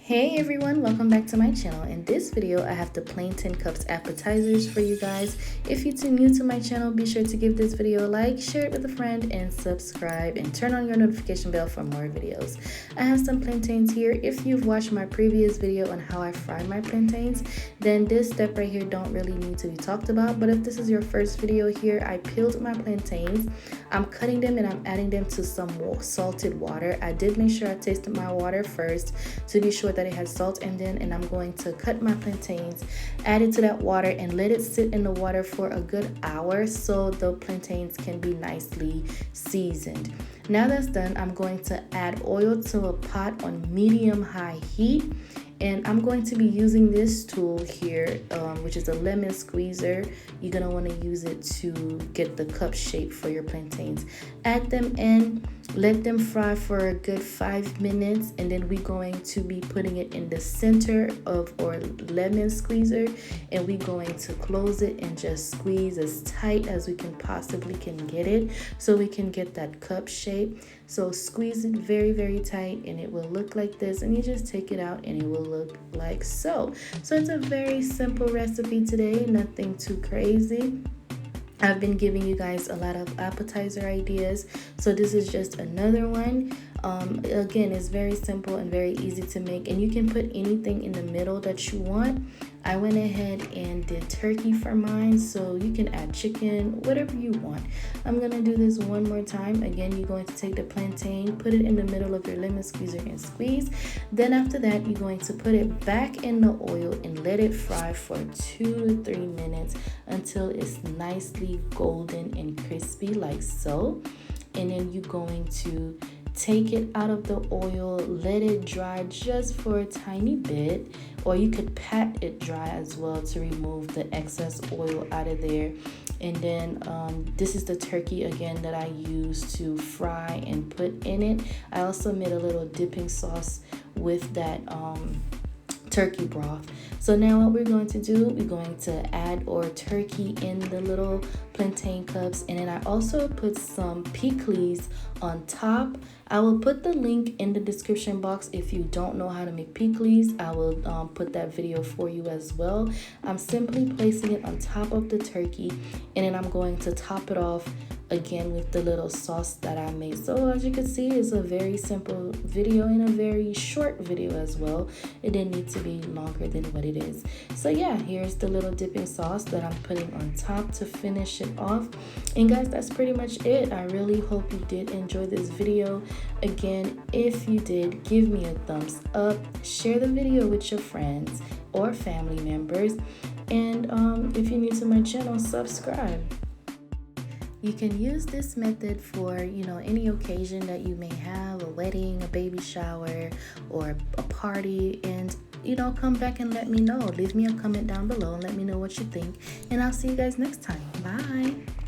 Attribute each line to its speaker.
Speaker 1: Hey everyone, welcome back to my channel. In this video, I have the Plantain Cups appetizers for you guys. If you're new to my channel, be sure to give this video a like, share it with a friend, and subscribe, and turn on your notification bell for more videos. I have some plantains here. If you've watched my previous video on how I fry my plantains, then this step right here don't really need to be talked about. But if this is your first video here, I peeled my plantains. I'm cutting them and I'm adding them to some salted water. I did make sure I tasted my water first to be sure that it has salt in it, and I'm going to cut my plantains, add it to that water, and let it sit in the water for a good hour so the plantains can be nicely seasoned. Now that's done, I'm going to add oil to a pot on medium-high heat. And I'm going to be using this tool here, which is a lemon squeezer. You're going to want to use it to get the cup shape for your plantains. Add them in, let them fry for a good 5 minutes, and then we're going to be putting it in the center of our lemon squeezer, and we're going to close it and just squeeze as tight as we can possibly get it so we can get that cup shape. So squeeze it very, very tight, and it will look like this, and you just take it out and it will look like so. So it's a very simple recipe today, nothing too crazy. I've been giving you guys a lot of appetizer ideas, so this is just another one. Again, it's very simple and very easy to make, and you can put anything in the middle that you want. I went ahead and did turkey for mine, so you can add chicken, whatever you want. I'm gonna do this one more time. Again, you're going to take the plantain, put it in the middle of your lemon squeezer and squeeze. Then after that, you're going to put it back in the oil and let it fry for 2 to 3 minutes until it's nicely golden and crispy like so. And then you're going to take it out of the oil, let it dry just for a tiny bit, or you could pat it dry as well to remove the excess oil out of there. And then this is the turkey again that I used to fry and put in it. I also made a little dipping sauce with that turkey broth. So now what we're going to do, we're going to add our turkey in the little plantain cups, and then I also put some pickles on top. I will put the link in the description box. If you don't know how to make pickles, I will put that video for you as well. I'm simply placing it on top of the turkey, and then I'm going to top it off again with the little sauce that I made. So as you can see, it's a very simple video and a very short video as well. It didn't need to be longer than what it is. So yeah, here's the little dipping sauce that I'm putting on top to finish it off. And guys, that's pretty much it. I really hope you did enjoy this video. Again, if you did, give me a thumbs up, share the video with your friends or family members, and if you're new to my channel, subscribe. You can use this method for, any occasion that you may have, a wedding, a baby shower, or a party, and come back and let me know. Leave me a comment down below and let me know what you think, and I'll see you guys next time. Bye.